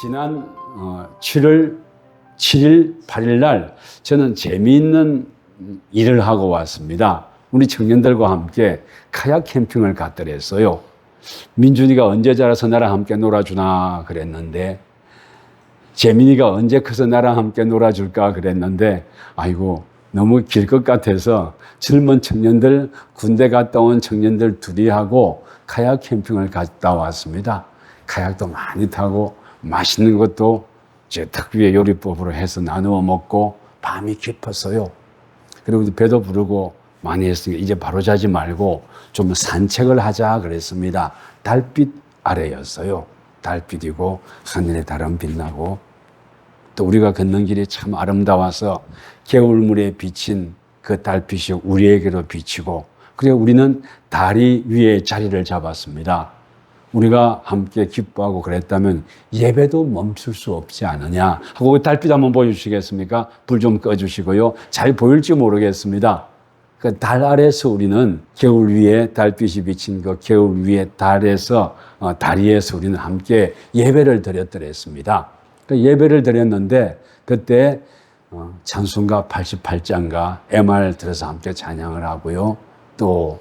지난 7월 7일, 8일 날 저는 재미있는 일을 하고 왔습니다. 우리 청년들과 함께 카약 캠핑을 갔더랬어요. 민준이가 언제 자라서 나랑 함께 놀아주나 그랬는데, 재민이가 언제 커서 나랑 함께 놀아줄까 그랬는데, 아이고 너무 길 것 같아서 젊은 청년들, 군대 갔다 온 청년들 둘이 하고 카약 캠핑을 갔다 왔습니다. 카약도 많이 타고 맛있는 것도 제 특유의 요리법으로 해서 나누어 먹고 밤이 깊었어요. 그리고 배도 부르고 많이 했으니까 이제 바로 자지 말고 좀 산책을 하자 그랬습니다. 달빛 아래였어요. 달빛이고 하늘에 달은 빛나고 또 우리가 걷는 길이 참 아름다워서 겨울물에 비친 그 달빛이 우리에게로 비치고, 그리고 우리는 다리 위에 자리를 잡았습니다. 우리가 함께 기뻐하고 그랬다면 예배도 멈출 수 없지 않느냐 하고, 그 달빛 한번 보여주시겠습니까? 불 좀 꺼주시고요. 잘 보일지 모르겠습니다. 그 달 아래서 우리는 겨울 위에 달빛이 비친 그 겨울 위에 달에서 다리에서 우리는 함께 예배를 드렸더랬습니다. 그 예배를 드렸는데 그때 찬송가 88장과 MR 들어서 함께 찬양을 하고요. 또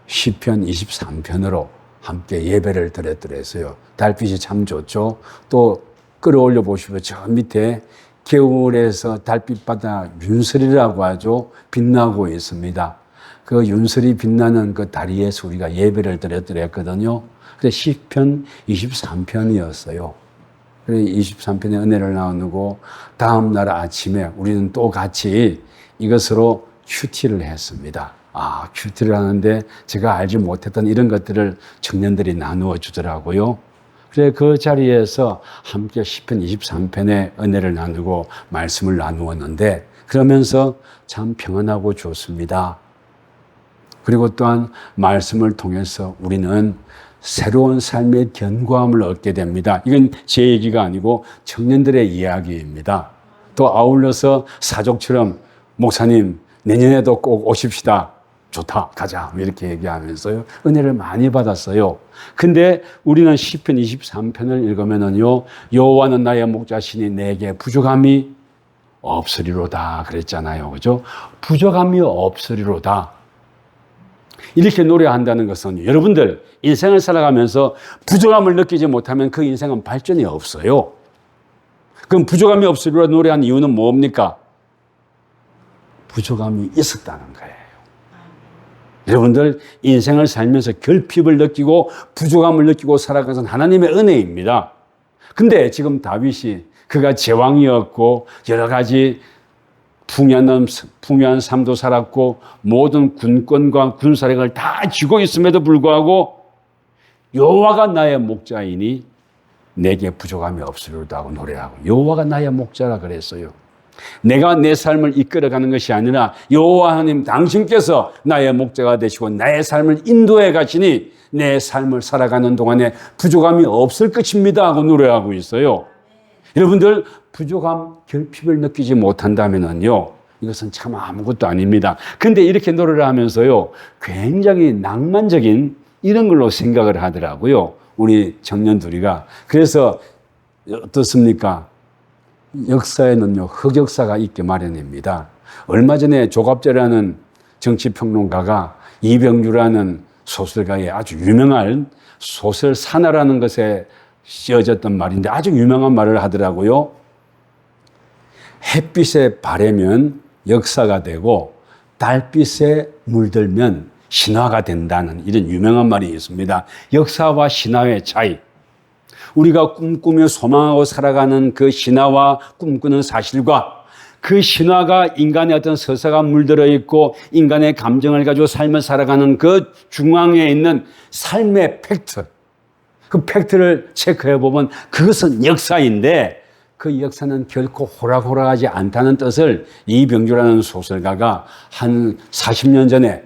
시편 23편으로 함께 예배를 드렸더랬어요. 달빛이 참 좋죠. 또 끌어올려 보시면 저 밑에 겨울에서 달빛바다 윤설이라고 하죠. 빛나고 있습니다. 그 윤설이 빛나는 그 다리에서 우리가 예배를 드렸더랬거든요. 그래서 시편 23편이었어요. 그래서 23편의 은혜를 나누고 다음 날 아침에 우리는 또 같이 이것으로 큐티를 했습니다. 큐티를 하는데 제가 알지 못했던 이런 것들을 청년들이 나누어 주더라고요. 그래 그 자리에서 함께 시편 23편의 은혜를 나누고 말씀을 나누었는데, 그러면서 참 평안하고 좋습니다. 그리고 또한 말씀을 통해서 우리는 새로운 삶의 견고함을 얻게 됩니다. 이건 제 얘기가 아니고 청년들의 이야기입니다. 또 아울러서 사족처럼 목사님 내년에도 꼭 오십시다. 좋다, 가자. 이렇게 얘기하면서요. 은혜를 많이 받았어요. 근데 우리는 시편 23편을 읽으면은요, 여호와는 나의 목자시니 내게 부족함이 없으리로다 그랬잖아요. 그죠? 부족함이 없으리로다. 이렇게 노래한다는 것은 여러분들 인생을 살아가면서 부족함을 느끼지 못하면 그 인생은 발전이 없어요. 그럼 부족함이 없으리로다 노래한 이유는 뭡니까? 부족함이 있었다는 거예요. 여러분들 인생을 살면서 결핍을 느끼고 부족함을 느끼고 살아가는 것은 하나님의 은혜입니다. 근데 지금 다윗이 그가 제왕이었고 여러 가지 풍요한 삶도 살았고 모든 군권과 군사력을 다 쥐고 있음에도 불구하고 여호와가 나의 목자이니 내게 부족함이 없으리로다 하고 노래하고, 여호와가 나의 목자라 그랬어요. 내가 내 삶을 이끌어가는 것이 아니라 여호와 하나님 당신께서 나의 목자가 되시고 나의 삶을 인도해 가시니 내 삶을 살아가는 동안에 부족함이 없을 것입니다 하고 노래하고 있어요. 여러분들 부족함, 결핍을 느끼지 못한다면요, 이것은 참 아무것도 아닙니다. 근데 이렇게 노래를 하면서요, 굉장히 낭만적인 이런 걸로 생각을 하더라고요. 우리 청년 둘이가. 그래서 어떻습니까? 역사에는요, 흑역사가 있게 마련입니다. 얼마 전에 조갑재라는 정치평론가가 이병주라는 소설가의 아주 유명한 소설 산하라는 것에 씌어졌던 말인데 아주 유명한 말을 하더라고요. 햇빛에 바래면 역사가 되고 달빛에 물들면 신화가 된다는 이런 유명한 말이 있습니다. 역사와 신화의 차이. 우리가 꿈꾸며 소망하고 살아가는 그 신화와 꿈꾸는 사실과 그 신화가 인간의 어떤 서사가 물들어 있고 인간의 감정을 가지고 삶을 살아가는 그 중앙에 있는 삶의 팩트, 그 팩트를 체크해 보면 그것은 역사인데, 그 역사는 결코 호락호락하지 않다는 뜻을 이병주라는 소설가가 한 40년 전에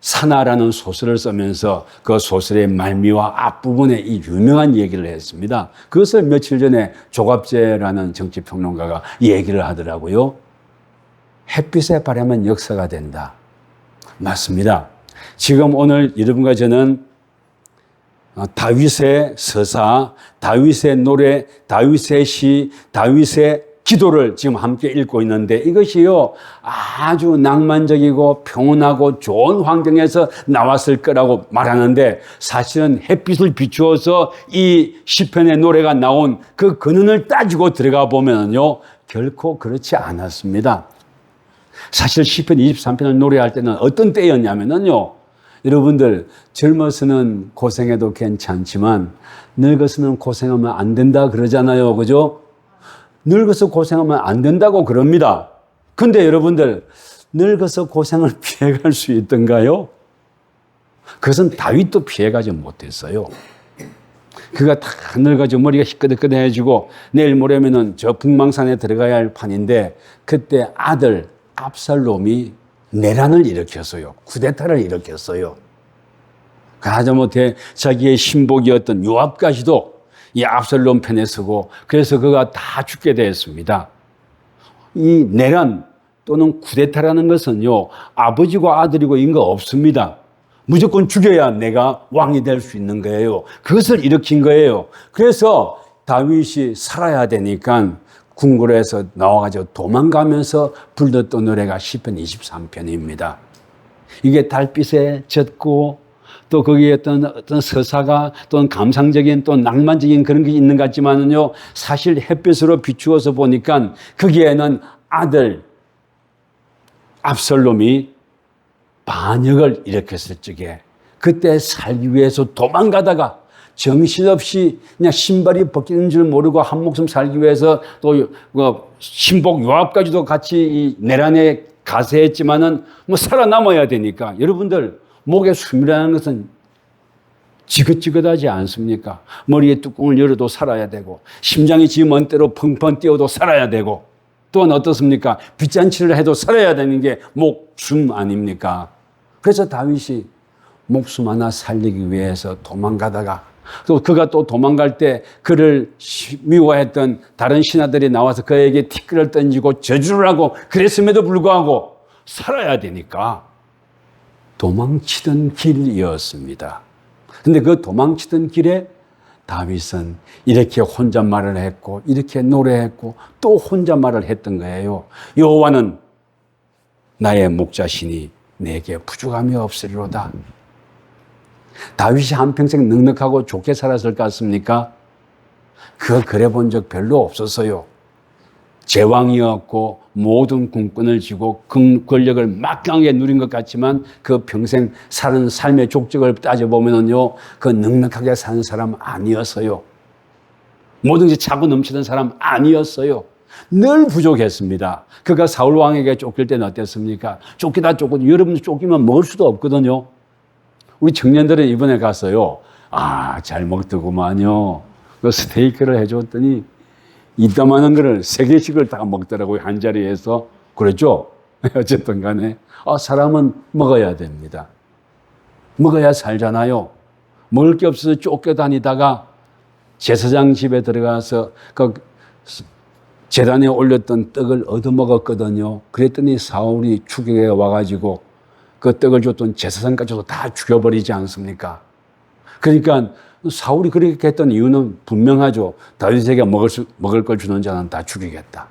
산하라는 소설을 쓰면서 그 소설의 말미와 앞부분에 이 유명한 얘기를 했습니다. 그것을 며칠 전에 조갑재라는 정치평론가가 얘기를 하더라고요. 햇빛에 바라면 역사가 된다. 맞습니다. 지금 오늘 여러분과 저는 다윗의 서사, 다윗의 노래, 다윗의 시, 다윗의 기도를 지금 함께 읽고 있는데 이것이요 아주 낭만적이고 평온하고 좋은 환경에서 나왔을 거라고 말하는데 사실은 햇빛을 비추어서 이 시편의 노래가 나온 그 근원을 따지고 들어가 보면요 결코 그렇지 않았습니다. 사실 시편 23편을 노래할 때는 어떤 때였냐면요 여러분들 젊어서는 고생해도 괜찮지만 늙어서는 고생하면 안 된다 그러잖아요. 그죠? 늙어서 고생하면 안 된다고 그럽니다. 근데 여러분들 늙어서 고생을 피해갈 수 있던가요? 그것은 다윗도 피해가지 못했어요. 그가 다 늙어지고 머리가 희끗희끗해지고 내일 모레면은 저 북망산에 들어가야 할 판인데 그때 아들 압살롬이 내란을 일으켰어요. 쿠데타를 일으켰어요. 하다못해 자기의 신복이었던 요압까지도 이 압살롬 편에 서고 그래서 그가 다 죽게 되었습니다. 이 내란 또는 쿠데타라는 것은요 아버지고 아들이고 인거 없습니다. 무조건 죽여야 내가 왕이 될 수 있는 거예요. 그것을 일으킨 거예요. 그래서 다윗이 살아야 되니까 궁궐에서 나와가지고 도망가면서 불렀던 노래가 시편 23편입니다. 이게 달빛에 젖고 또 거기에 어떤 서사가 또는 감상적인 또 낭만적인 그런 게 있는 것 같지만은요 사실 햇빛으로 비추어서 보니까 거기에는 아들 압살롬이 반역을 일으켰을 적에 그때 살기 위해서 도망가다가 정신없이 그냥 신발이 벗기는 줄 모르고 한 목숨 살기 위해서 또 신복 요압까지도 같이 이 내란에 가세했지만은 뭐 살아남아야 되니까 여러분들 목에 숨이라는 것은 지긋지긋하지 않습니까? 머리에 뚜껑을 열어도 살아야 되고 심장이 지 멋대로 펑펑 뛰어도 살아야 되고 또한 어떻습니까? 빗잔치를 해도 살아야 되는 게 목숨 아닙니까? 그래서 다윗이 목숨 하나 살리기 위해서 도망가다가 또 그가 또 도망갈 때 그를 미워했던 다른 신하들이 나와서 그에게 티끌을 던지고 저주를 하고 그랬음에도 불구하고 살아야 되니까 도망치던 길이었습니다. 근데 그 도망치던 길에 다윗은 이렇게 혼잣말을 했고 이렇게 노래했고 또 혼잣말을 했던 거예요. 여호와는 나의 목자시니 내게 부족함이 없으리로다. 다윗이 한평생 넉넉하고 좋게 살았을 것 같습니까? 그거 그래 본 적 별로 없었어요. 제왕이었고 모든 군권을 쥐고 권력을 막강하게 누린 것 같지만 그 평생 사는 삶의 족적을 따져보면요 그 넉넉하게 사는 사람 아니었어요. 뭐든지 차고 넘치던 사람 아니었어요. 늘 부족했습니다. 그가 사울 왕에게 쫓길 때는 어땠습니까? 쫓기다 쫓고 여러분 쫓기면 먹을 수도 없거든요. 우리 청년들은 이번에 갔어요. 잘 먹더구만요. 그 스테이크를 해줬더니 이따만한 거를 3개씩을 다 먹더라고요. 한 자리에서. 그랬죠? 어쨌든 간에. 사람은 먹어야 됩니다. 먹어야 살잖아요. 먹을 게 없어서 쫓겨다니다가 제사장 집에 들어가서 그 제단에 올렸던 떡을 얻어먹었거든요. 그랬더니 사울이 추격해 와가지고 그 떡을 줬던 제사장까지도 다 죽여버리지 않습니까? 그러니까 사울이 그렇게 했던 이유는 분명하죠. 다윗에게 먹을 걸 주는 자는 다 죽이겠다.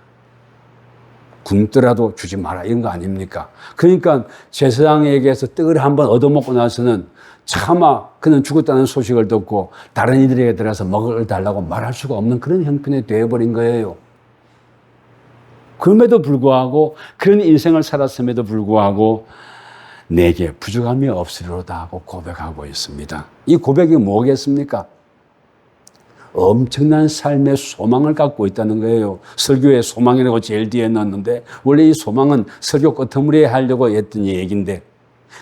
굶더라도 주지 마라 이런 거 아닙니까? 그러니까 제사장에게서 떡을 한번 얻어먹고 나서는 차마 그는 죽었다는 소식을 듣고 다른 이들에게 들어가서 먹을 달라고 말할 수가 없는 그런 형편이 되어버린 거예요. 그럼에도 불구하고 그런 인생을 살았음에도 불구하고 내게 부족함이 없으리로다 하고 고백하고 있습니다. 이 고백이 뭐겠습니까? 엄청난 삶의 소망을 갖고 있다는 거예요. 설교에 소망이라고 제일 뒤에 넣었는데 원래 이 소망은 설교 끝머리에 하려고 했던 얘기인데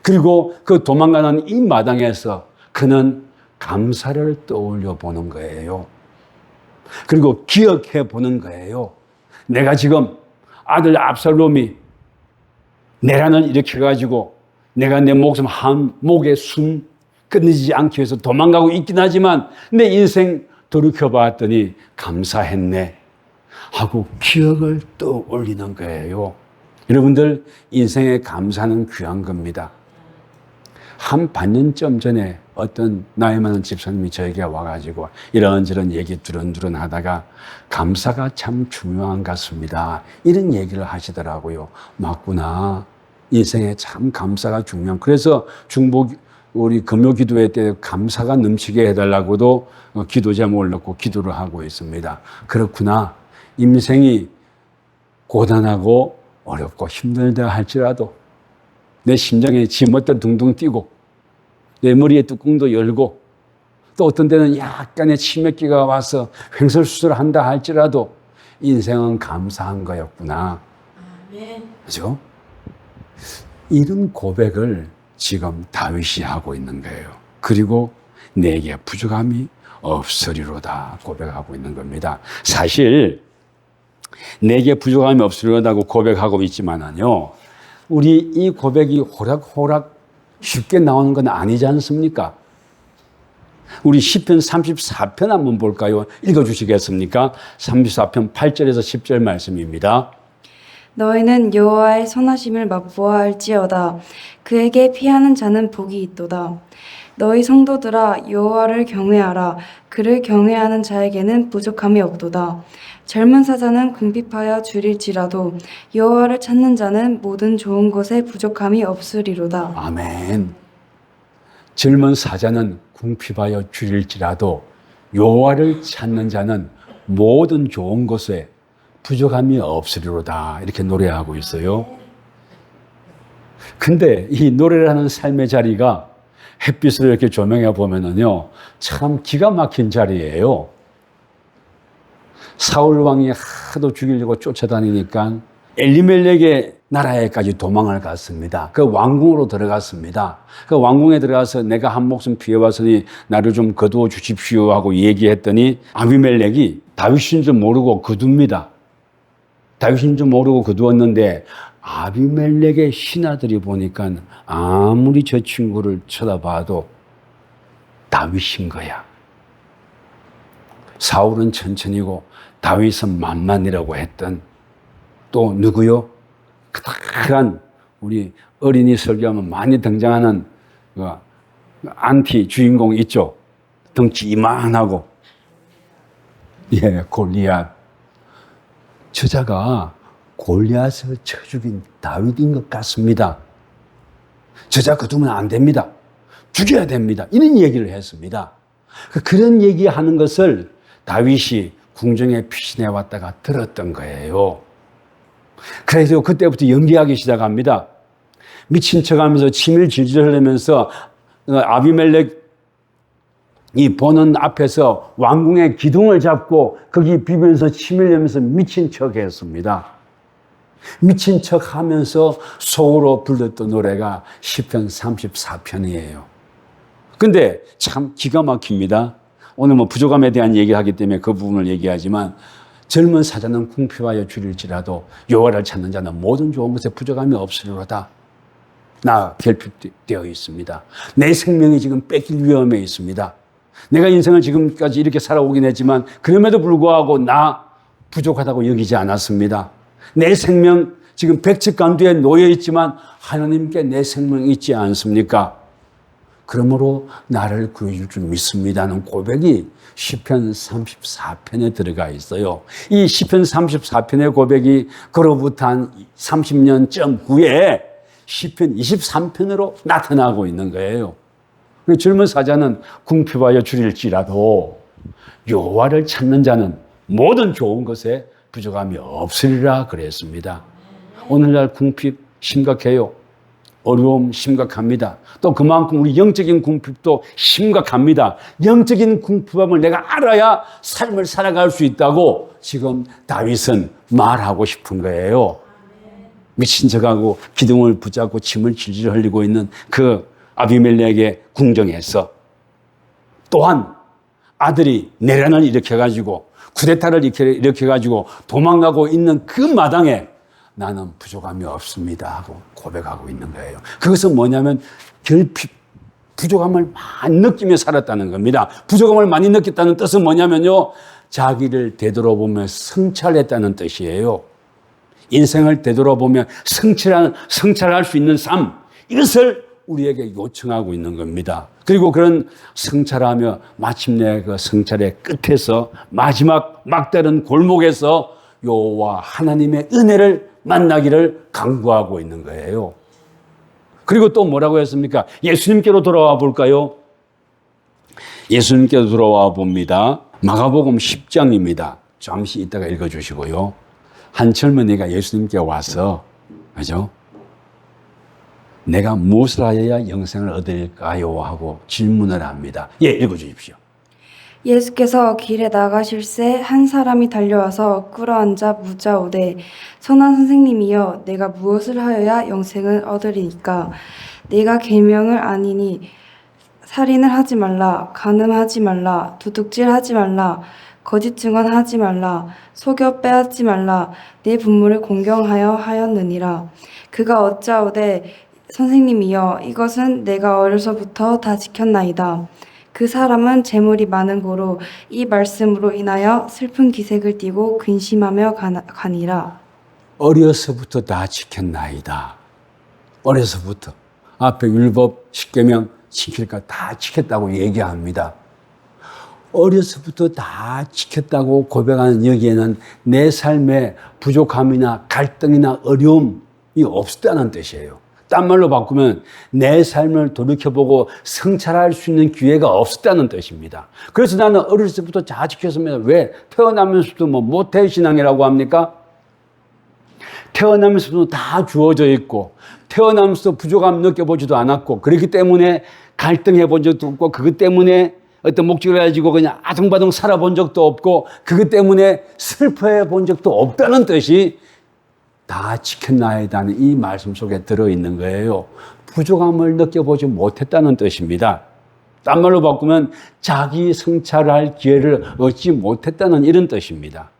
그리고 그 도망가는 이 마당에서 그는 감사를 떠올려 보는 거예요. 그리고 기억해 보는 거예요. 내가 지금 아들 압살롬이 내란을 일으켜가지고 내가 내 목숨 한 목에 숨 끊이지 않기 위해서 도망가고 있긴 하지만 내 인생 돌이켜봤더니 감사했네 하고 기억을 떠올리는 거예요. 여러분들 인생의 감사는 귀한 겁니다. 한 반년쯤 전에 어떤 나이 많은 집사님이 저에게 와가지고 이런저런 얘기 두런두런 하다가 감사가 참 중요한 것 같습니다. 이런 얘기를 하시더라고요. 맞구나. 인생에 참 감사가 중요한. 그래서 중복 우리 금요 기도회 때 감사가 넘치게 해달라고도 기도 제목을 넣고 기도를 하고 있습니다. 그렇구나. 인생이 고단하고 어렵고 힘들다 할지라도 내 심장에 지멋대로 둥둥 뛰고 내 머리에 뚜껑도 열고 또 어떤 데는 약간의 치매기가 와서 횡설수설을 한다 할지라도 인생은 감사한 거였구나. 그죠? 이런 고백을 지금 다윗이 하고 있는 거예요. 그리고 내게 부족함이 없으리로다 고백하고 있는 겁니다. 사실 내게 부족함이 없으리로다고 고백하고 있지만은요, 우리 이 고백이 호락호락 쉽게 나오는 건 아니지 않습니까? 우리 시편 34편 한번 볼까요? 읽어주시겠습니까? 34편 8절에서 10절 말씀입니다. 너희는 여호와의 선하심을 맛보아할지어다. 그에게 피하는 자는 복이 있도다. 너희 성도들아 여호와를 경외하라. 그를 경외하는 자에게는 부족함이 없도다. 젊은 사자는 궁핍하여 줄일지라도 여호와를 찾는 자는 모든 좋은 것에 부족함이 없으리로다. 아멘. 젊은 사자는 궁핍하여 줄일지라도 여호와를 찾는 자는 모든 좋은 것에 부족함이 없으리로다. 이렇게 노래하고 있어요. 근데 이 노래라는 삶의 자리가 햇빛을 이렇게 조명해 보면은요, 참 기가 막힌 자리예요. 사울 왕이 하도 죽이려고 쫓아다니니까 엘리멜렉의 나라에까지 도망을 갔습니다. 그 왕궁으로 들어갔습니다. 그 왕궁에 들어가서 내가 한 목숨 피해왔으니 나를 좀 거두어 주십시오 하고 얘기했더니 아비멜렉이 다윗인 줄 모르고 거둡니다. 다윗인 줄 모르고 거두었는데 아비멜렉의 신하들이 보니까 아무리 저 친구를 쳐다봐도 다윗인 거야. 사울은 천천히고 다윗은 만만이라고 했던 또 누구요? 그다란 우리 어린이 설교하면 많이 등장하는 그 안티 주인공 있죠? 덩치 이만하고 골리앗. 저자가 골리앗을 쳐 죽인 다윗인 것 같습니다. 저자 거두면 안 됩니다. 죽여야 됩니다. 이런 얘기를 했습니다. 그런 얘기하는 것을 다윗이 궁정에 피신해 왔다가 들었던 거예요. 그래서 그때부터 연기하기 시작합니다. 미친 척하면서 침을 질질 흘리면서 아비멜렉이 보는 앞에서 왕궁의 기둥을 잡고 거기 비비면서 침을 흘리면서 미친 척했습니다. 미친 척하면서 속으로 불렀던 노래가 시편 34편이에요. 근데 참 기가 막힙니다. 오늘 부족함에 대한 얘기하기 때문에 그 부분을 얘기하지만 젊은 사자는 궁핍하여 줄일지라도 여호와를 찾는 자는 모든 좋은 것에 부족함이 없으리로다. 나 결핍되어 있습니다. 내 생명이 지금 뺏길 위험에 있습니다. 내가 인생을 지금까지 이렇게 살아오긴 했지만 그럼에도 불구하고 나 부족하다고 여기지 않았습니다. 내 생명 지금 백척간두에 놓여 있지만 하나님께 내 생명이 있지 않습니까? 그러므로 나를 구해줄 줄 믿습니다는 고백이 시편 34편에 들어가 있어요. 이 시편 34편의 고백이 그로부터 한 30년쯤 후에 시편 23편으로 나타나고 있는 거예요. 젊은 사자는 궁핍하여 줄일지라도 여호와를 찾는 자는 모든 좋은 것에 부족함이 없으리라 그랬습니다. 오늘날 궁핍 심각해요. 어려움 심각합니다. 또 그만큼 우리 영적인 궁핍도 심각합니다. 영적인 궁핍함을 내가 알아야 삶을 살아갈 수 있다고 지금 다윗은 말하고 싶은 거예요. 미친 척하고 기둥을 붙잡고 침을 질질 흘리고 있는 그 아비멜렉의 궁정에서 또한 아들이 내란을 일으켜가지고 쿠데타를 일으켜가지고 도망가고 있는 그 마당에 나는 부족함이 없습니다 하고 고백하고 있는 거예요. 그것은 뭐냐면 결핍, 부족함을 많이 느끼며 살았다는 겁니다. 부족함을 많이 느꼈다는 뜻은 뭐냐면요, 자기를 되돌아보며 성찰했다는 뜻이에요. 인생을 되돌아보며 성찰할 수 있는 삶, 이것을 우리에게 요청하고 있는 겁니다. 그리고 그런 성찰하며 마침내 그 성찰의 끝에서 마지막 막다른 골목에서 여호와 하나님의 은혜를 만나기를 강구하고 있는 거예요. 그리고 또 뭐라고 했습니까? 예수님께로 돌아와 볼까요? 예수님께로 돌아와 봅니다. 마가복음 10장입니다. 잠시 이따가 읽어주시고요. 한 젊은이가 예수님께 와서, 그죠? 내가 무엇을 하여야 영생을 얻을까요? 하고 질문을 합니다. 예, 읽어주십시오. 예수께서 길에 나가실새 한 사람이 달려와서 꿇어앉아 묻자오되 선한 선생님이여 내가 무엇을 하여야 영생을 얻으리이까 내가 계명을 아니니 살인을 하지 말라 간음하지 말라 도둑질하지 말라 거짓 증언하지 말라 속여 빼앗지 말라 내 부모를 공경하여 하였느니라. 그가 어짜오되 선생님이여 이것은 내가 어려서부터 다 지켰나이다. 그 사람은 재물이 많은 고로 이 말씀으로 인하여 슬픈 기색을 띠고 근심하며 가니라. 어려서부터 다 지켰나이다. 어려서부터. 앞에 율법, 십계명 지킬 거 다 지켰다고 얘기합니다. 어려서부터 다 지켰다고 고백하는 여기에는 내 삶에 부족함이나 갈등이나 어려움이 없었다는 뜻이에요. 딴 말로 바꾸면 내 삶을 돌이켜보고 성찰할 수 있는 기회가 없었다는 뜻입니다. 그래서 나는 어렸을 때부터 다 지켰습니다. 왜? 태어나면서도 뭐 모태신앙이라고 합니까? 태어나면서도 다 주어져 있고 태어나면서도 부족함 느껴보지도 않았고 그렇기 때문에 갈등해 본 적도 없고 그것 때문에 어떤 목적을 가지고 그냥 아둥바둥 살아본 적도 없고 그것 때문에 슬퍼해 본 적도 없다는 뜻이 다 지켰나이다는 이 말씀 속에 들어있는 거예요. 부족함을 느껴보지 못했다는 뜻입니다. 딴 말로 바꾸면 자기 성찰할 기회를 얻지 못했다는 이런 뜻입니다.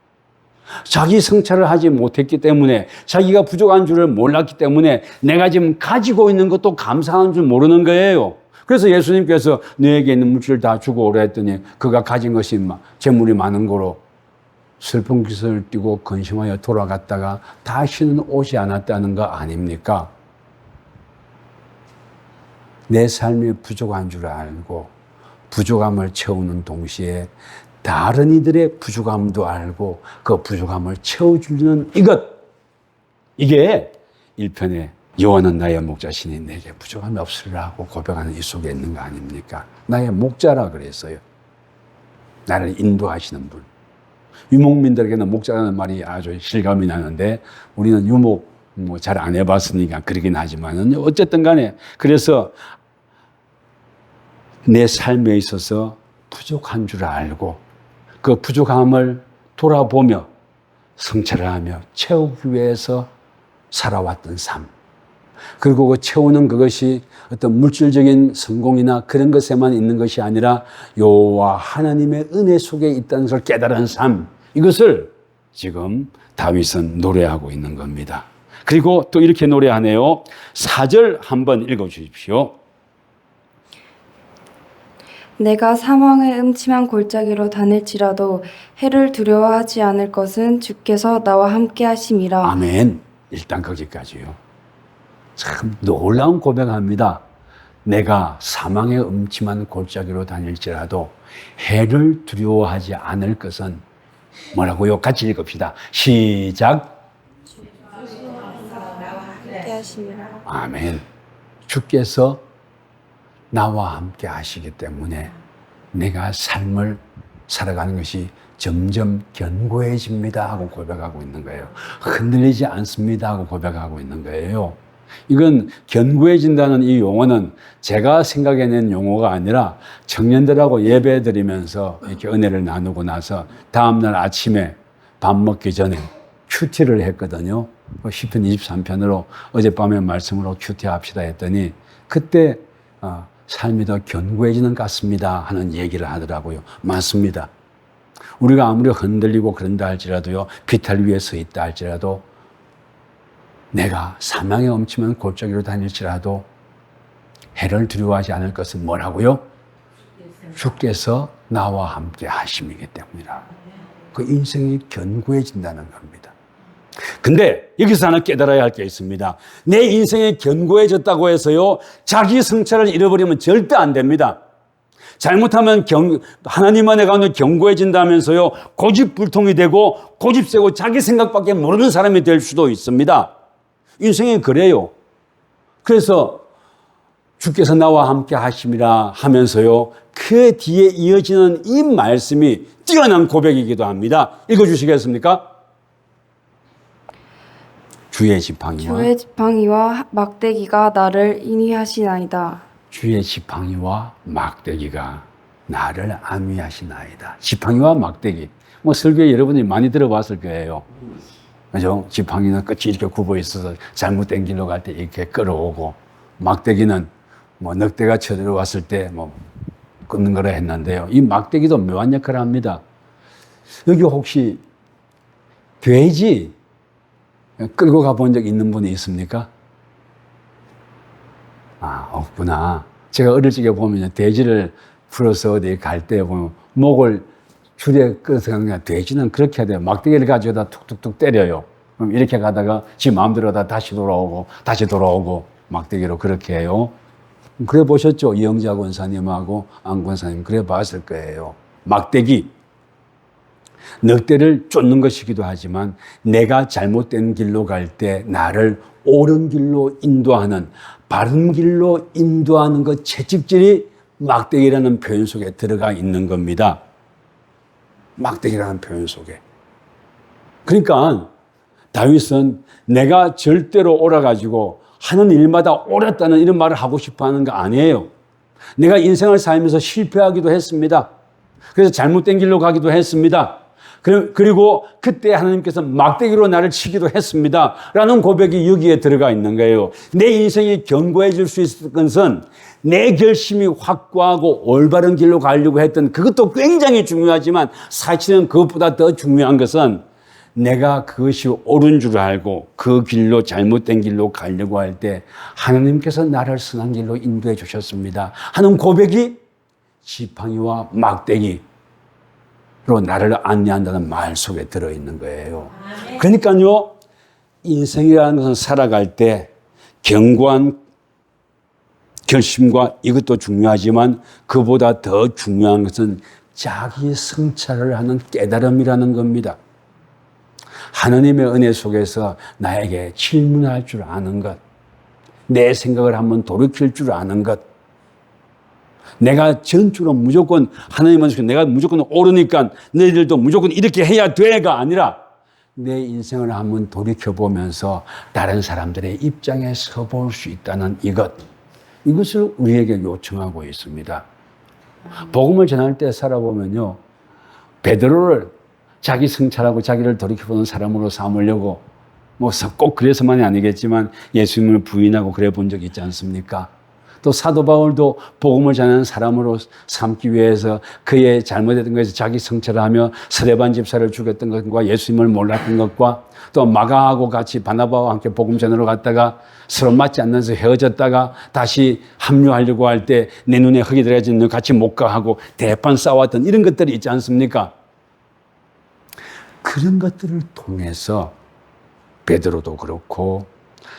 자기 성찰을 하지 못했기 때문에 자기가 부족한 줄을 몰랐기 때문에 내가 지금 가지고 있는 것도 감사한 줄 모르는 거예요. 그래서 예수님께서 너에게 있는 물질을 다 주고 오라 했더니 그가 가진 것이 재물이 많은 거로 슬픈 기색을 띠고 근심하여 돌아갔다가 다시는 오지 않았다는 거 아닙니까? 내 삶이 부족한 줄 알고 부족함을 채우는 동시에 다른 이들의 부족함도 알고 그 부족함을 채워주는 이게 1편에 여호와는 나의 목자시니 내게 부족함이 없으리라고 고백하는 이 속에 있는 거 아닙니까? 나의 목자라 그랬어요. 나를 인도하시는 분. 유목민들에게는 목자라는 말이 아주 실감이 나는데 우리는 유목 잘 안 해봤으니까 그러긴 하지만은 어쨌든 간에 그래서 내 삶에 있어서 부족한 줄 알고 그 부족함을 돌아보며 성찰을 하며 채우기 위해서 살아왔던 삶. 그리고 그 채우는 그것이 어떤 물질적인 성공이나 그런 것에만 있는 것이 아니라 여호와 하나님의 은혜 속에 있다는 것을 깨달은 삶. 이것을 지금 다윗은 노래하고 있는 겁니다. 그리고 또 이렇게 노래하네요. 4절 한번 읽어주십시오. 내가 사망의 음침한 골짜기로 다닐지라도 해를 두려워하지 않을 것은 주께서 나와 함께 하심이라. 아멘. 일단 거기까지요. 참 놀라운 고백합니다. 내가 사망의 음침한 골짜기로 다닐지라도 해를 두려워하지 않을 것은 뭐라고요? 같이 읽읍시다. 시작. 함께 하심이라. 아멘. 주께서 나와 함께 하시기 때문에 내가 삶을 살아가는 것이 점점 견고해집니다 하고 고백하고 있는 거예요. 흔들리지 않습니다 하고 고백하고 있는 거예요. 이건 견고해진다는 이 용어는 제가 생각해낸 용어가 아니라 청년들하고 예배 드리면서 이렇게 은혜를 나누고 나서 다음날 아침에 밥 먹기 전에 큐티를 했거든요. 시편 23편으로 어젯밤에 말씀으로 큐티 합시다 했더니 그때 삶이 더 견고해지는 것 같습니다 하는 얘기를 하더라고요. 맞습니다. 우리가 아무리 흔들리고 그런다 할지라도요, 비탈 위에 서 있다 할지라도 내가 사망의 엄침한 골짜기로 다닐지라도 해를 두려워하지 않을 것은 뭐라고요? 주께서 나와 함께 하심이기 때문이라. 그 인생이 견고해진다는 겁니다. 근데 여기서 하나 깨달아야 할 게 있습니다. 내 인생이 견고해졌다고 해서요, 자기 성찰을 잃어버리면 절대 안 됩니다. 잘못하면 하나님 안에 가면 견고해진다면서요, 고집불통이 되고 고집세고 자기 생각밖에 모르는 사람이 될 수도 있습니다. 인생이 그래요. 그래서 주께서 나와 함께 하심이라 하면서요, 그 뒤에 이어지는 이 말씀이 뛰어난 고백이기도 합니다. 읽어주시겠습니까? 주의 지팡이와 막대기가 나를 인위하시나이다. 주의 지팡이와 막대기가 나를 안위하시나이다. 지팡이와 막대기. 뭐 설교에 여러분이 많이 들어봤을 거예요. 그죠? 지팡이는 끝이 이렇게 굽어 있어서 잘못된 길로 갈 때 이렇게 끌어오고, 막대기는 뭐 늑대가 쳐들어왔을 때 뭐 끊는 거라 했는데요. 이 막대기도 묘한 역할을 합니다. 여기 혹시 돼지 끌고 가본 적 있는 분이 있습니까? 아, 없구나. 제가 어릴 적에 보면 돼지를 풀어서 어디 갈 때 보면 목을 줄에 끌어서 가는 게 돼지는 그렇게 해야 돼요. 막대기를 가지고다 툭툭툭 때려요. 그럼 이렇게 가다가 지 마음대로 다 다시 돌아오고 막대기로 그렇게 해요. 그래 보셨죠? 이영자 권사님하고 안 권사님 그래 봤을 거예요. 막대기. 늑대를 쫓는 것이기도 하지만 내가 잘못된 길로 갈 때 나를 옳은 길로 인도하는, 바른 길로 인도하는 그 채찍질이 막대기라는 표현 속에 들어가 있는 겁니다. 막대기라는 표현 속에. 그러니까 다윗은 내가 절대로 옳아가지고 하는 일마다 옳았다는 이런 말을 하고 싶어 하는 거 아니에요. 내가 인생을 살면서 실패하기도 했습니다. 그래서 잘못된 길로 가기도 했습니다. 그리고 그때 하나님께서 막대기로 나를 치기도 했습니다. 라는 고백이 여기에 들어가 있는 거예요. 내 인생이 견고해질 수 있을 것은 내 결심이 확고하고 올바른 길로 가려고 했던 그것도 굉장히 중요하지만 사실은 그것보다 더 중요한 것은 내가 그것이 옳은 줄 알고 그 길로 잘못된 길로 가려고 할 때 하나님께서 나를 선한 길로 인도해 주셨습니다 하는 고백이 지팡이와 막대기로 나를 안내한다는 말 속에 들어있는 거예요. 그러니까요, 인생이라는 것은 살아갈 때 견고한 결심과 이것도 중요하지만 그보다 더 중요한 것은 자기 성찰을 하는 깨달음이라는 겁니다. 하나님의 은혜 속에서 나에게 질문할 줄 아는 것, 내 생각을 한번 돌이킬 줄 아는 것, 내가 전적으로 무조건 하나님은 내가 무조건 옳으니까 너희들도 무조건 이렇게 해야 돼가 아니라 내 인생을 한번 돌이켜보면서 다른 사람들의 입장에 서볼 수 있다는 이것을 우리에게 요청하고 있습니다. 복음을 전할 때 살아보면요, 베드로를 자기 성찰하고 자기를 돌이켜보는 사람으로 삼으려고 뭐 꼭 그래서만이 아니겠지만 예수님을 부인하고 그래 본 적이 있지 않습니까? 또 사도 바울도 복음을 전하는 사람으로 삼기 위해서 그의 잘못했던 것에서 자기 성찰을 하며 스데반 집사를 죽였던 것과 예수님을 몰랐던 것과 또 마가하고 같이 바나바와 함께 복음 전하러 갔다가 서로 맞지 않는서 헤어졌다가 다시 합류하려고 할 때 내 눈에 흙이 들어가지 너 같이 못 가 하고 대판 싸웠던 이런 것들이 있지 않습니까? 그런 것들을 통해서 베드로도 그렇고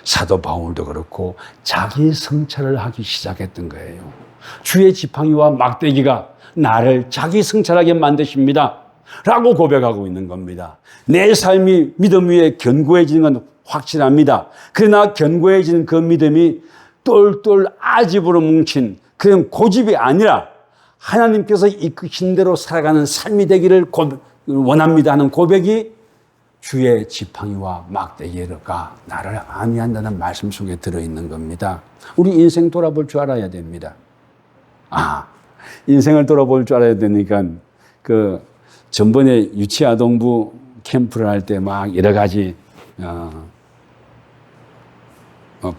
사도 바울도 그렇고 자기 성찰을 하기 시작했던 거예요. 주의 지팡이와 막대기가 나를 자기 성찰하게 만드십니다 라고 고백하고 있는 겁니다. 내 삶이 믿음 위에 견고해지는 건 확실합니다. 그러나 견고해지는 그 믿음이 똘똘 아집으로 뭉친 그런 고집이 아니라 하나님께서 이끄신 대로 살아가는 삶이 되기를 원합니다 하는 고백이 주의 지팡이와 막대기가 나를 안위한다는 말씀 속에 들어있는 겁니다. 우리 인생 돌아볼 줄 알아야 됩니다. 인생을 돌아볼 줄 알아야 되니까 전번에 유치아동부 캠프를 할 때 막 여러 가지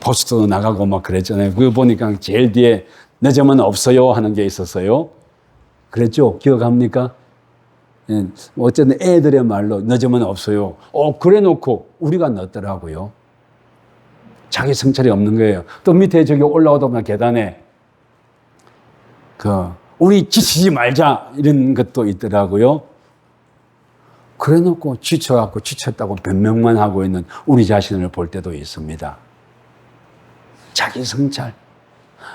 포스터도 나가고 막 그랬잖아요. 그거 보니까 제일 뒤에 늦으면 없어요 하는 게 있었어요. 그랬죠? 기억합니까? 어쨌든 애들의 말로 늦으면 없어요. 그래 놓고 우리가 넣었더라고요. 자기 성찰이 없는 거예요. 또 밑에 저기 올라오다 보면 계단에 우리 지치지 말자 이런 것도 있더라고요. 그래 놓고 지쳐갖고 지쳤다고 변명만 하고 있는 우리 자신을 볼 때도 있습니다. 자기 성찰.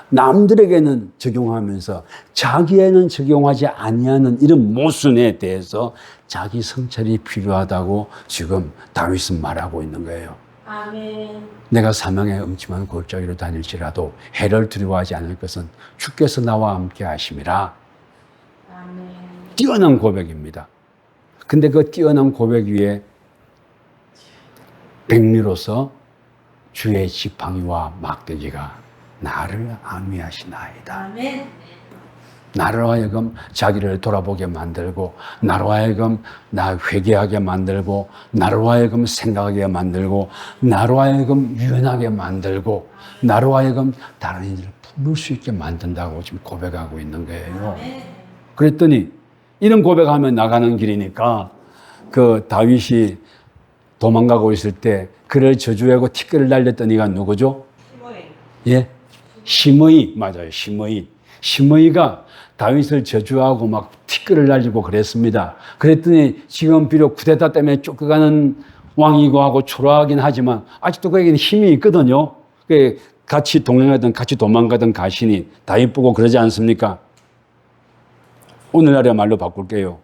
남들에게는 적용하면서 자기에는 적용하지 아니하는 이런 모순에 대해서 자기 성찰이 필요하다고 지금 다윗은 말하고 있는 거예요. 아멘. 내가 사망의 음침한 골짜기로 다닐지라도 해를 두려워하지 않을 것은 주께서 나와 함께 하심이라. 아멘. 뛰어난 고백입니다. 근데 그 뛰어난 고백 위에 백미로서 주의 지팡이와 막대기가 나를 안위하시나이다. 아멘. 나로 하여금 자기를 돌아보게 만들고, 나로 하여금 나 회개하게 만들고, 나로 하여금 생각하게 만들고, 나로 하여금 유연하게 만들고, 나로 하여금 다른 이들을 부를 수 있게 만든다고 지금 고백하고 있는 거예요. 그랬더니 이런 고백하면 나가는 길이니까 그 다윗이 도망가고 있을 때 그를 저주하고 티끌을 날렸던 이가 누구죠? 예? 시므이. 맞아요. 시므이가 다윗을 저주하고 막 티끌을 날리고 그랬습니다. 그랬더니 지금 비록 쿠데타 때문에 쫓겨가는 왕이고 하고 초라하긴 하지만 아직도 그에게는 힘이 있거든요. 같이 동행하던 같이 도망가던 가신이 다윗 보고 그러지 않습니까? 오늘날의 말로 바꿀게요.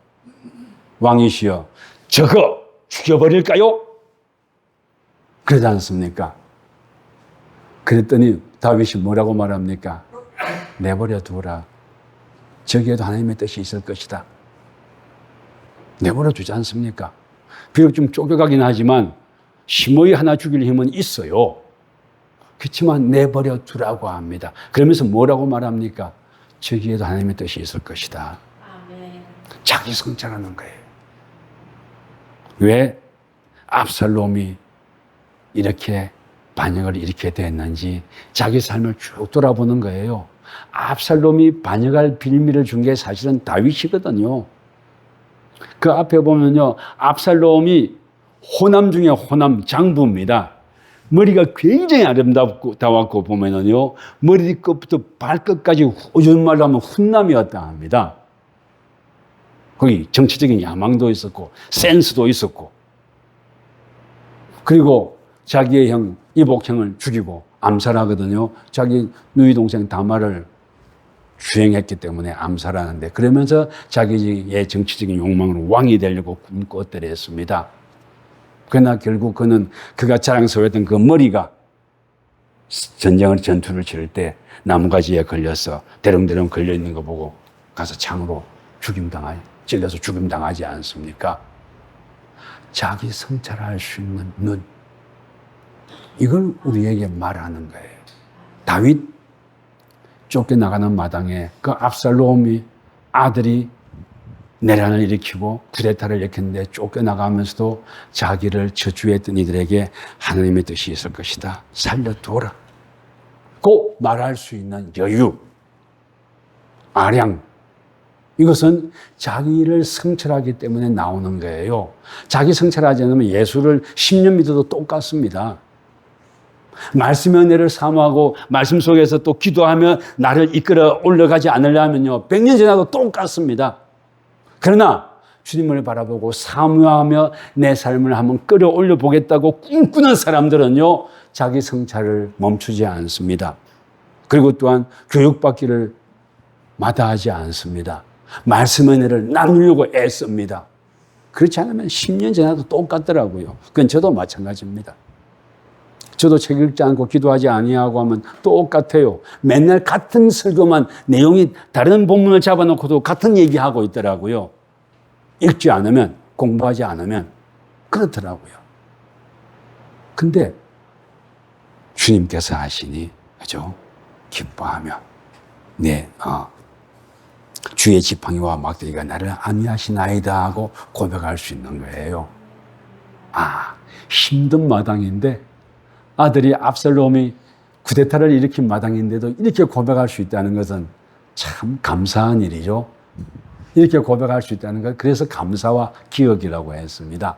왕이시여, 저거 죽여버릴까요? 그러지 않습니까? 그랬더니 다윗이 뭐라고 말합니까? 내버려 두라. 저기에도 하나님의 뜻이 있을 것이다. 내버려 두지 않습니까? 비록 좀 쫓겨가긴 하지만 시므이 하나 죽일 힘은 있어요. 그렇지만 내버려 두라고 합니다. 그러면서 뭐라고 말합니까? 저기에도 하나님의 뜻이 있을 것이다. 아멘. 자기 성찰하는 거예요. 왜 압살롬이 이렇게 반역을 일으키게 됐는지 자기 삶을 쭉 돌아보는 거예요. 압살롬이 반역할 빌미를 준 게 사실은 다윗이거든요. 그 앞에 보면요, 압살롬이 호남 중에 호남 장부입니다. 머리가 굉장히 아름답고 보면은요, 머리 끝부터 발끝까지 요즘 말로 하면 훈남이었다 합니다. 거기 정치적인 야망도 있었고 센스도 있었고, 그리고 자기의 형 이복형을 죽이고 암살하거든요. 자기 누이 동생 다말을 주행했기 때문에 암살하는데, 그러면서 자기의 정치적인 욕망으로 왕이 되려고 꿈꿨더랬습니다. 그러나 결국 그는 그가 자랑스러웠던 그 머리가 전투를 치를 때 나무가지에 걸려서 대롱대롱 걸려있는 거 보고 가서 창으로 찔려서 죽임당하지 않습니까? 자기 성찰할 수 있는 눈, 이걸 우리에게 말하는 거예요. 다윗 쫓겨나가는 마당에 그 압살롬이 아들이 내란을 일으키고 쿠데타를 일으켰는데 쫓겨나가면서도 자기를 저주했던 이들에게 하나님의 뜻이 있을 것이다. 살려두어라. 고 말할 수 있는 여유, 아량, 이것은 자기를 성찰하기 때문에 나오는 거예요. 자기 성찰하지 않으면 예수를 10년 믿어도 똑같습니다. 말씀의 은혜를 사모하고 말씀 속에서 또 기도하며 나를 이끌어 올라가지 않으려면요, 100년 지나도 똑같습니다. 그러나 주님을 바라보고 사모하며 내 삶을 한번 끌어올려 보겠다고 꿈꾸는 사람들은요, 자기 성찰을 멈추지 않습니다. 그리고 또한 교육받기를 마다하지 않습니다. 말씀의 은혜를 나누려고 애씁니다. 그렇지 않으면 10년 지나도 똑같더라고요. 그건 저도 마찬가지입니다. 저도 책 읽지 않고 기도하지 아니하고 하면 똑같아요. 맨날 같은 설교만, 내용이 다른 본문을 잡아놓고도 같은 얘기하고 있더라고요. 읽지 않으면, 공부하지 않으면 그렇더라고요. 근데 주님께서 하시니, 그죠? 기뻐하며 주의 지팡이와 막대기가 나를 안위하시나이다 하고 고백할 수 있는 거예요. 힘든 마당인데, 아들이 압살롬이 쿠데타를 일으킨 마당인데도 이렇게 고백할 수 있다는 것은 참 감사한 일이죠. 이렇게 고백할 수 있다는 것, 그래서 감사와 기억이라고 했습니다.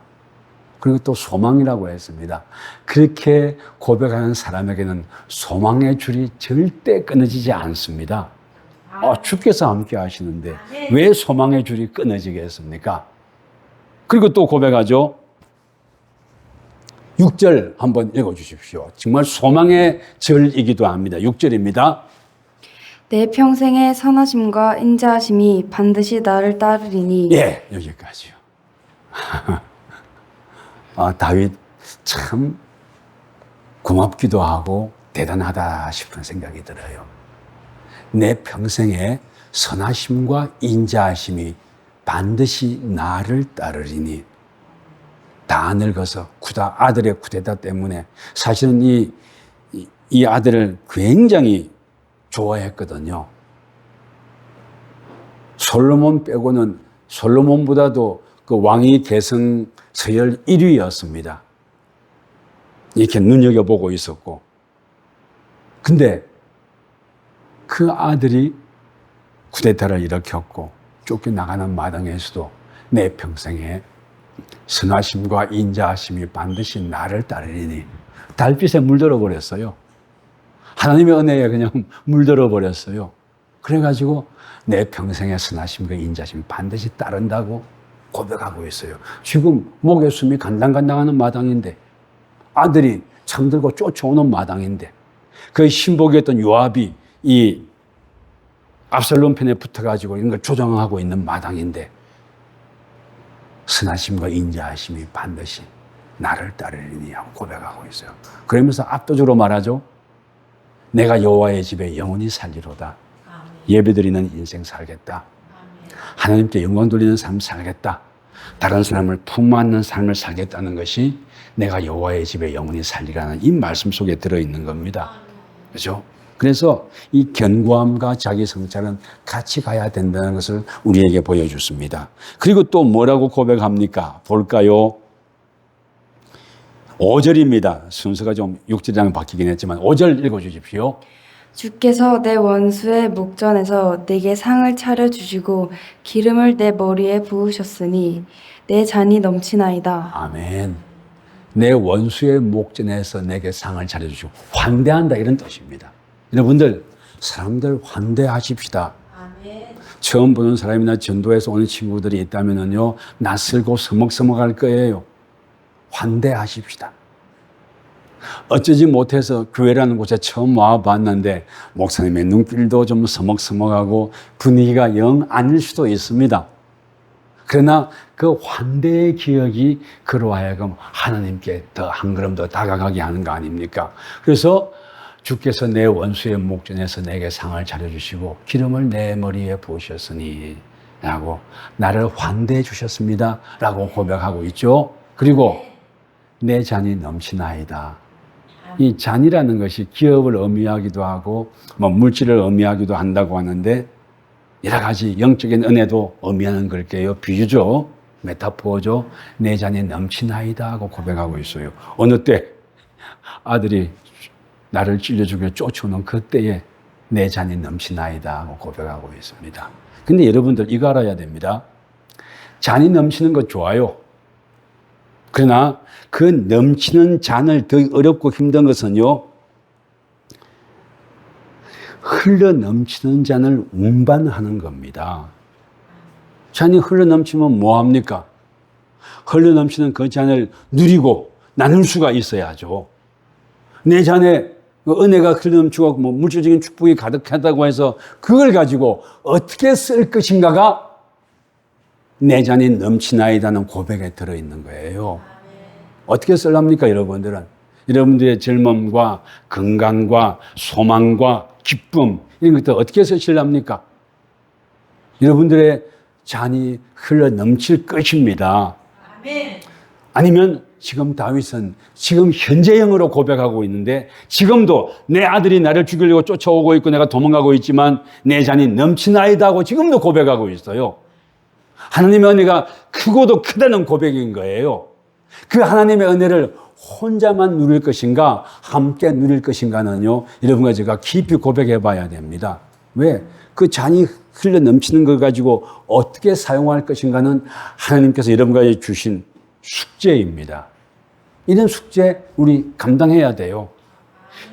그리고 또 소망이라고 했습니다. 그렇게 고백하는 사람에게는 소망의 줄이 절대 끊어지지 않습니다. 주께서 함께 하시는데 왜 소망의 줄이 끊어지겠습니까? 그리고 또 고백하죠. 6절 한번 읽어주십시오. 정말 소망의 절이기도 합니다. 6절입니다. 내 평생의 선하심과 인자하심이 반드시 나를 따르리니. 예, 여기까지요. 다윗 참 고맙기도 하고 대단하다 싶은 생각이 들어요. 내 평생에 선하심과 인자하심이 반드시 나를 따르리니. 다 늙어서 아들의 쿠데타 때문에 사실은 이 아들을 굉장히 좋아했거든요. 솔로몬 빼고는 솔로몬보다도 그 왕위 계승 서열 1위였습니다. 이렇게 눈여겨보고 있었고. 근데 그 아들이 쿠데타를 일으켰고 쫓겨나가는 마당에서도 내 평생에 선하심과 인자하심이 반드시 나를 따르리니. 달빛에 물들어 버렸어요. 하나님의 은혜에 그냥 물들어 버렸어요. 그래가지고 내 평생의 선하심과 인자심이 반드시 따른다고 고백하고 있어요. 지금 목에 숨이 간당간당하는 마당인데, 아들이 잠들고 쫓아오는 마당인데, 그 신복이었던 요압이 이 압살롬 편에 붙어가지고 이런 걸 조장하고 있는 마당인데, 선하심과 인자하심이 반드시 나를 따르리니 하고 고백하고 있어요. 그러면서 압도적으로 말하죠. 내가 여호와의 집에 영원히 살리로다. 예배드리는 인생 살겠다. 하나님께 영광 돌리는 삶 살겠다. 다른 사람을 품안는 삶을 살겠다는 것이 내가 여호와의 집에 영원히 살리라는 이 말씀 속에 들어있는 겁니다. 그렇죠? 그래서 이 견고함과 자기 성찰은 같이 가야 된다는 것을 우리에게 보여줬습니다. 그리고 또 뭐라고 고백합니까? 볼까요? 5절입니다. 순서가 좀 6절이랑 바뀌긴 했지만 5절 읽어주십시오. 주께서 내 원수의 목전에서 내게 상을 차려주시고 기름을 내 머리에 부으셨으니 내 잔이 넘치나이다. 아멘. 내 원수의 목전에서 내게 상을 차려주시고 환대한다 이런 뜻입니다. 여러분들 사람들 환대하십시다. 아멘. 처음 보는 사람이나 전도에서 오는 친구들이 있다면요 낯설고 서먹서먹할 거예요. 환대하십시다. 어쩌지 못해서 교회라는 곳에 처음 와봤는데 목사님의 눈길도 좀 서먹서먹하고 분위기가 영 아닐 수도 있습니다. 그러나 그 환대의 기억이 그로 하여금 하나님께 더 한 걸음 더 다가가게 하는 거 아닙니까? 그래서 주께서 내 원수의 목전에서 내게 상을 차려주시고 기름을 내 머리에 부으셨으니 라고 나를 환대해 주셨습니다 라고 고백하고 있죠. 그리고 내 잔이 넘치나이다. 이 잔이라는 것이 기업을 의미하기도 하고 뭐 물질을 의미하기도 한다고 하는데 여러 가지 영적인 은혜도 의미하는 걸게요. 비유죠. 메타포죠. 내 잔이 넘치나이다 하고 고백하고 있어요. 어느 때 아들이 나를 찔러주기를 쫓아오는 그때에 내 잔이 넘치나이다 하고 고백하고 있습니다. 근데 여러분들 이거 알아야 됩니다. 잔이 넘치는 것 좋아요. 그러나 그 넘치는 잔을 더 어렵고 힘든 것은요, 흘러 넘치는 잔을 운반하는 겁니다. 잔이 흘러 넘치면 뭐합니까? 흘러 넘치는 그 잔을 누리고 나눌 수가 있어야죠. 내 잔에 은혜가 흘러 넘치고 뭐 물질적인 축복이 가득하다고 해서 그걸 가지고 어떻게 쓸 것인가가 내 잔이 넘치나이다는 고백에 들어있는 거예요. 어떻게 쓸랍니까, 여러분들은? 여러분들의 젊음과 건강과 소망과 기쁨, 이런 것들 어떻게 쓰실랍니까? 여러분들의 잔이 흘러 넘칠 것입니다. 아멘. 아니면 지금 다윗은 지금 현재형으로 고백하고 있는데 지금도 내 아들이 나를 죽이려고 쫓아오고 있고 내가 도망가고 있지만 내 잔이 넘치나이다 하고 지금도 고백하고 있어요. 하나님의 은혜가 크고도 크다는 고백인 거예요. 그 하나님의 은혜를 혼자만 누릴 것인가 함께 누릴 것인가는요, 여러분과 제가 깊이 고백해 봐야 됩니다. 왜? 그 잔이 흘러 넘치는 걸 가지고 어떻게 사용할 것인가는 하나님께서 여러분과 주신 숙제입니다. 이런 숙제 우리 감당해야 돼요.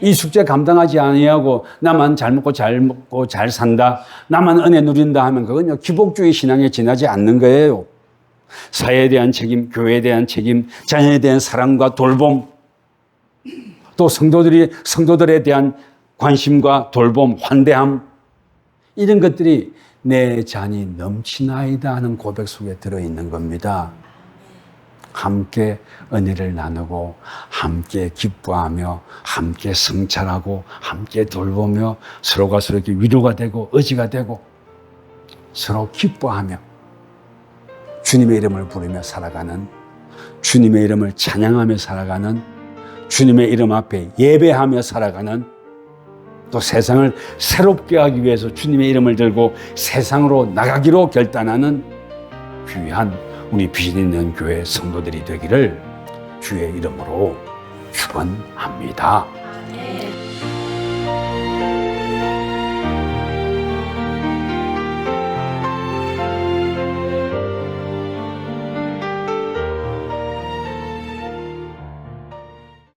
이 숙제 감당하지 아니하고 나만 잘 먹고 잘 산다, 나만 은혜 누린다 하면 그건요 기복주의 신앙에 지나지 않는 거예요. 사회에 대한 책임, 교회에 대한 책임, 자녀에 대한 사랑과 돌봄, 또 성도들에 대한 관심과 돌봄, 환대함, 이런 것들이 내 잔이 넘치나이다 하는 고백 속에 들어있는 겁니다. 함께 은혜를 나누고 함께 기뻐하며 함께 성찰하고 함께 돌보며 서로가 서로에게 위로가 되고 의지가 되고 서로 기뻐하며 주님의 이름을 부르며 살아가는, 주님의 이름을 찬양하며 살아가는, 주님의 이름 앞에 예배하며 살아가는, 또 세상을 새롭게 하기 위해서 주님의 이름을 들고 세상으로 나가기로 결단하는 귀한 우리 비전 있는 교회 성도들이 되기를 주의 이름으로 축원합니다.